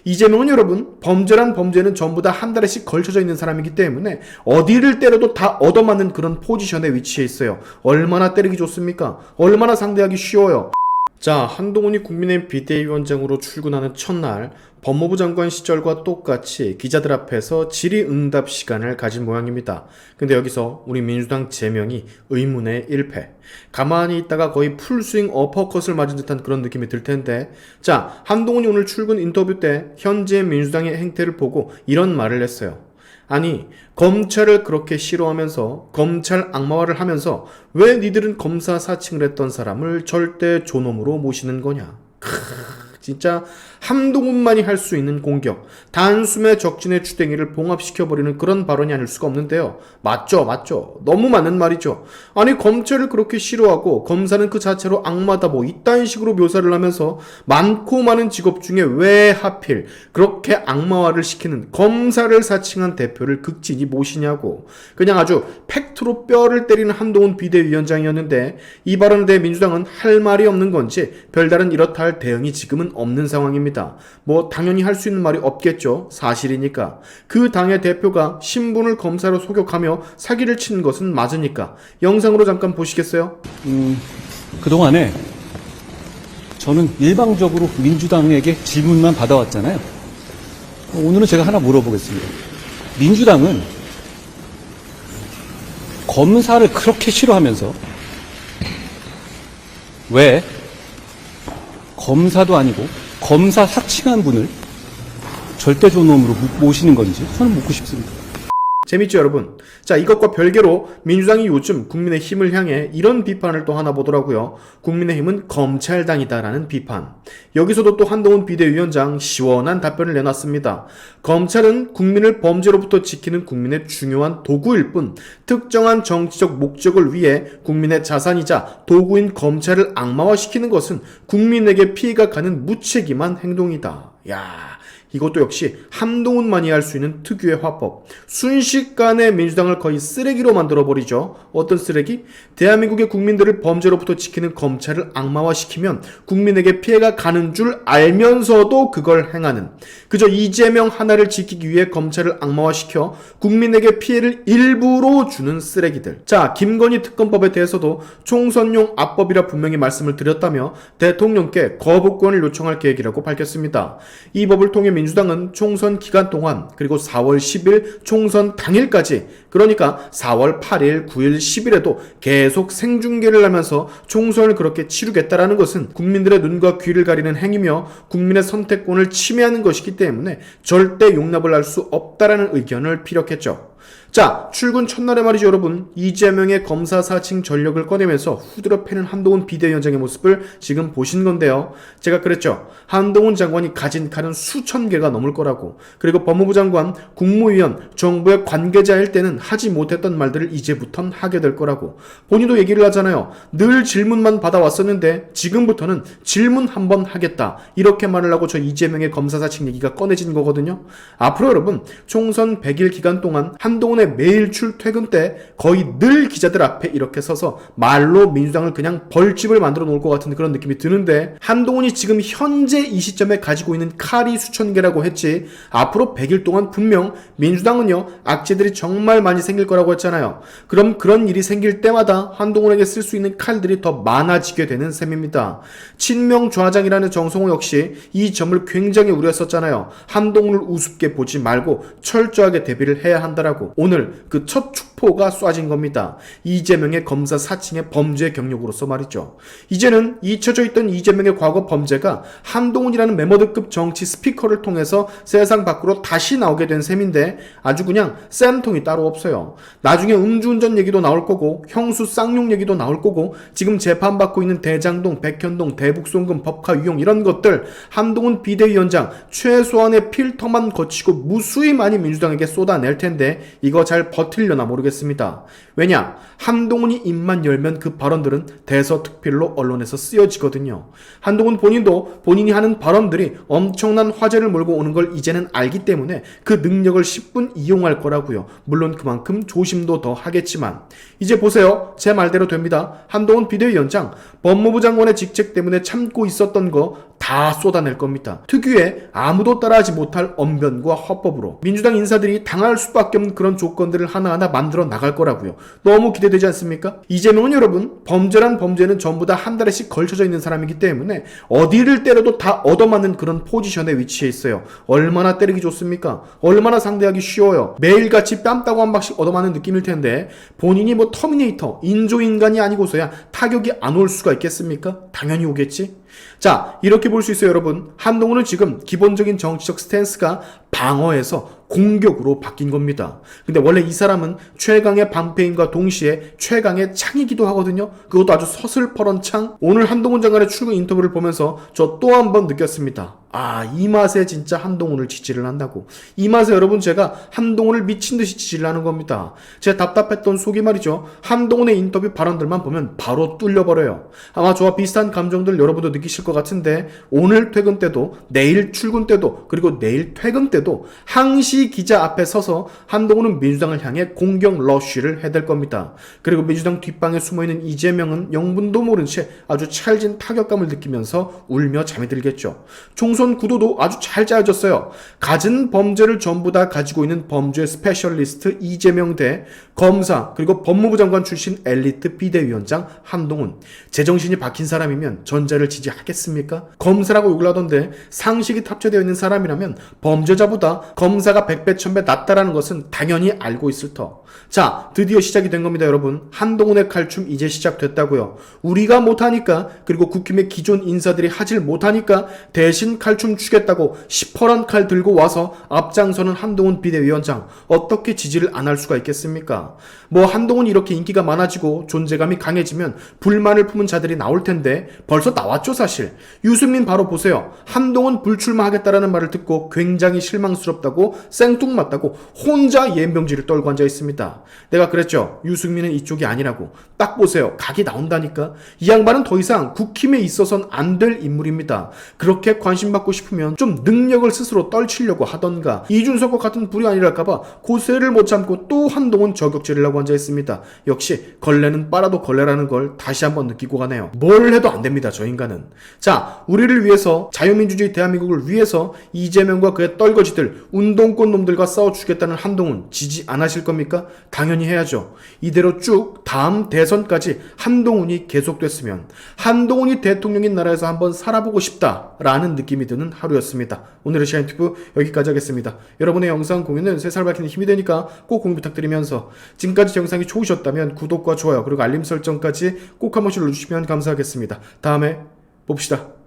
이재명은 여러분, 범죄란 범죄는 전부 다 한 달에씩 걸쳐져 있는 사람이기 때문에 어디를 때려도 다 얻어맞는 그런 포지션에 위치해 있어요. 얼마나 때리기 좋습니까? 얼마나 상대하기 쉬워요. 자, 한동훈이 국민의힘 비대위원장으로 출근하는 첫날 법무부 장관 시절과 똑같이 기자들 앞에서 질의응답 시간을 가진 모양입니다. 근데 여기서 우리 민주당 제명이 의문의 1패. 가만히 있다가 거의 풀스윙 어퍼컷을 맞은 듯한 그런 느낌이 들 텐데, 자, 한동훈이 오늘 출근 인터뷰 때 현재 민주당의 행태를 보고 이런 말을 했어요. 아니, 검찰을 그렇게 싫어하면서 검찰 악마화를 하면서 왜 니들은 검사 사칭을 했던 사람을 절대 존엄으로 모시는 거냐. 진짜 한동훈만이 할 수 있는 공격, 단숨에 적진의 주댕이를 봉합시켜버리는 그런 발언이 아닐 수가 없는데요. 맞죠. 너무 맞는 말이죠. 아니, 검찰을 그렇게 싫어하고 검사는 그 자체로 악마다 뭐 이딴 식으로 묘사를 하면서 많고 많은 직업 중에 왜 하필 그렇게 악마화를 시키는 검사를 사칭한 대표를 극진히 모시냐고. 그냥 아주 팩트로 뼈를 때리는 한동훈 비대위원장이었는데 이 발언에 대해 민주당은 할 말이 없는 건지 별다른 이렇다 할 대응이 지금은 없는 상황입니다. 뭐 당연히 할 수 있는 말이 없겠죠. 사실이니까. 그 당의 대표가 신분을 검사로 속역하며 사기를 치는 것은 맞으니까. 영상으로 잠깐 보시겠어요? 그동안에 저는 일방적으로 민주당에게 질문만 받아왔잖아요. 오늘은 제가 하나 물어보겠습니다. 민주당은 검사를 그렇게 싫어하면서 왜 검사도 아니고 검사 사칭한 분을 절대 존엄으로 모시는 건지 저는 묻고 싶습니다. 재밌죠, 여러분? 자, 이것과 별개로 민주당이 요즘 국민의힘을 향해 이런 비판을 또 하나 보더라고요. 국민의힘은 검찰당이다라는 비판. 여기서도 또 한동훈 비대위원장 시원한 답변을 내놨습니다. 검찰은 국민을 범죄로부터 지키는 국민의 중요한 도구일 뿐 특정한 정치적 목적을 위해 국민의 자산이자 도구인 검찰을 악마화시키는 것은 국민에게 피해가 가는 무책임한 행동이다. 야, 이것도 역시 한동훈만이 할 수 있는 특유의 화법. 순식간에 민주당을 거의 쓰레기로 만들어버리죠. 어떤 쓰레기? 대한민국의 국민들을 범죄로부터 지키는 검찰을 악마화시키면 국민에게 피해가 가는 줄 알면서도 그걸 행하는, 그저 이재명 하나를 지키기 위해 검찰을 악마화시켜 국민에게 피해를 일부러 주는 쓰레기들. 자, 김건희 특검법에 대해서도 총선용 압법이라 분명히 말씀을 드렸다며 대통령께 거부권을 요청할 계획이라고 밝혔습니다. 이 법을 통해 민주당은 총선 기간 동안 그리고 4월 10일 총선 당일까지, 그러니까 4월 8일, 9일, 10일에도 계속 생중계를 하면서 총선을 그렇게 치르겠다라는 것은 국민들의 눈과 귀를 가리는 행위며 국민의 선택권을 침해하는 것이기 때문에 절대 용납을 할 수 없다라는 의견을 피력했죠. 자, 출근 첫날에 말이죠, 여러분. 이재명의 검사 사칭 전력을 꺼내면서 후드려 패는 한동훈 비대위원장의 모습을 지금 보신 건데요. 제가 그랬죠. 한동훈 장관이 가진 칼은 수천 개가 넘을 거라고. 그리고 법무부 장관, 국무위원, 정부의 관계자일 때는 하지 못했던 말들을 이제부턴 하게 될 거라고. 본인도 얘기를 하잖아요. 늘 질문만 받아왔었는데 지금부터는 질문 한번 하겠다. 이렇게 말을 하고 저 이재명의 검사 사칭 얘기가 꺼내진 거거든요. 앞으로 여러분, 총선 100일 기간 동안 한동훈의 매일 출퇴근 때 거의 늘 기자들 앞에 이렇게 서서 말로 민주당을 그냥 벌집을 만들어 놓을 것 같은 그런 느낌이 드는데, 한동훈이 지금 현재 이 시점에 가지고 있는 칼이 수천 개라고 했지 앞으로 100일 동안 분명 민주당은요 악재들이 정말 많이 생길 거라고 했잖아요. 그럼 그런 일이 생길 때마다 한동훈에게 쓸 수 있는 칼들이 더 많아지게 되는 셈입니다. 친명 좌장이라는 정성호 역시 이 점을 굉장히 우려했었잖아요. 한동훈을 우습게 보지 말고 철저하게 대비를 해야 한다라고. 오늘 그 첫 축포가 쏴진 겁니다. 이재명의 검사 사칭의 범죄 경력으로서 말이죠. 이제는 잊혀져 있던 이재명의 과거 범죄가 한동훈이라는 메모드급 정치 스피커를 통해서 세상 밖으로 다시 나오게 된 셈인데 아주 그냥 쌤통이 따로 없어요. 나중에 음주운전 얘기도 나올 거고 형수 쌍용 얘기도 나올 거고 지금 재판받고 있는 대장동, 백현동, 대북송금, 법카 유용 이런 것들 한동훈 비대위원장 최소한의 필터만 거치고 무수히 많이 민주당에게 쏟아낼 텐데 이거 잘 버틸려나 모르겠습니다. 모르겠습니다. 왜냐? 한동훈이 입만 열면 그 발언들은 대서특필로 언론에서 쓰여지거든요. 한동훈 본인도 본인이 하는 발언들이 엄청난 화제를 몰고 오는 걸 이제는 알기 때문에 그 능력을 10분 이용할 거라고요. 물론 그만큼 조심도 더 하겠지만 이제 보세요. 제 말대로 됩니다. 한동훈 비대위원장 법무부 장관의 직책 때문에 참고 있었던 거 다 쏟아낼 겁니다. 특유의 아무도 따라하지 못할 언변과 화법으로 민주당 인사들이 당할 수밖에 없는 그런 조건들을 하나하나 만들어 나갈 거라고요. 너무 기대되지 않습니까? 이재명은 여러분, 범죄란 범죄는 전부 다 한 달에씩 걸쳐져 있는 사람이기 때문에 어디를 때려도 다 얻어맞는 그런 포지션에 위치해 있어요. 얼마나 때리기 좋습니까? 얼마나 상대하기 쉬워요. 매일같이 뺨 따고 한 박씩 얻어맞는 느낌일 텐데 본인이 뭐 터미네이터, 인조인간이 아니고서야 타격이 안 올 수가 있겠습니까? 당연히 오겠지? 자, 이렇게 볼 수 있어요, 여러분. 한동훈은 지금 기본적인 정치적 스탠스가 방어에서 공격으로 바뀐 겁니다. 근데 원래 이 사람은 최강의 방패인과 동시에 최강의 창이기도 하거든요. 그것도 아주 서슬퍼런 창. 오늘 한동훈 장관의 출근 인터뷰를 보면서 저 또 한 번 느꼈습니다. 아, 이 맛에 진짜 한동훈을 지지를 한다고. 이 맛에 여러분 제가 한동훈을 미친 듯이 지지를 하는 겁니다. 제가 답답했던 속이 말이죠. 한동훈의 인터뷰 발언들만 보면 바로 뚫려버려요. 아마 저와 비슷한 감정들 여러분도 느끼실 것 같은데 오늘 퇴근 때도 내일 출근 때도 그리고 내일 퇴근 때도 항시 기자 앞에 서서 한동훈은 민주당을 향해 공격 러쉬를 해댈 겁니다. 그리고 민주당 뒷방에 숨어있는 이재명은 영분도 모른 채 아주 찰진 타격감을 느끼면서 울며 잠이 들겠죠. 총선 구도도 아주 잘 짜여졌어요. 갖은 범죄를 전부 다 가지고 있는 범죄 스페셜리스트 이재명 대 검사 그리고 법무부 장관 출신 엘리트 비대위원장 한동훈. 제정신이 박힌 사람이면 전자를 지지하겠습니까? 검사라고 욕을 하던데 상식이 탑재되어 있는 사람이라면 범죄자보다 검사가 100배 1000배 낫다라는 것은 당연히 알고 있을 터. 자, 드디어 시작이 된 겁니다, 여러분. 한동훈의 칼춤 이제 시작됐다고요. 우리가 못하니까 그리고 국힘의 기존 인사들이 하질 못하니까 대신 칼춤 추겠다고 시퍼런 칼 들고 와서 앞장서는 한동훈 비대위원장. 어떻게 지지를 안 할 수가 있겠습니까? 뭐 한동훈이 이렇게 인기가 많아지고 존재감이 강해지면 불만을 품은 자들이 나올 텐데 벌써 나왔죠, 사실. 유승민 바로 보세요. 한동훈 불출마하겠다라는 말을 듣고 굉장히 실망스럽다고 생뚱맞다고 혼자 예명지를 떨고 앉아 있습니다. 내가 그랬죠. 유승민은 이쪽이 아니라고. 딱 보세요. 각이 나온다니까. 이 양반은 더 이상 국힘에 있어선 안 될 인물입니다. 그렇게 관심받고 싶으면 좀 능력을 스스로 떨치려고 하던가. 이준석과 같은 불이 아니랄까봐 고세를 못 참고 또 한동훈 저격질을 하고 앉아 있습니다. 역시 걸레는 빨아도 걸레라는 걸 다시 한번 느끼고 가네요. 뭘 해도 안 됩니다, 저 인간은. 자, 우리를 위해서 자유민주주의 대한민국을 위해서 이재명과 그의 떨거지들 운동권 놈들과 싸워주겠다는 한동훈 지지 안 하실 겁니까? 당연히 해야죠. 이대로 쭉 다음 대선까지 한동훈이 계속됐으면 한동훈이 대통령인 나라에서 한번 살아보고 싶다라는 느낌이 드는 하루였습니다. 오늘의 시간튜브 여기까지 하겠습니다. 여러분의 영상 공유는 세상을 밝히는 힘이 되니까 꼭 공유 부탁드리면서 지금까지 제 영상이 좋으셨다면 구독과 좋아요 그리고 알림 설정까지 꼭 한 번씩 눌러주시면 감사하겠습니다. 다음에 봅시다.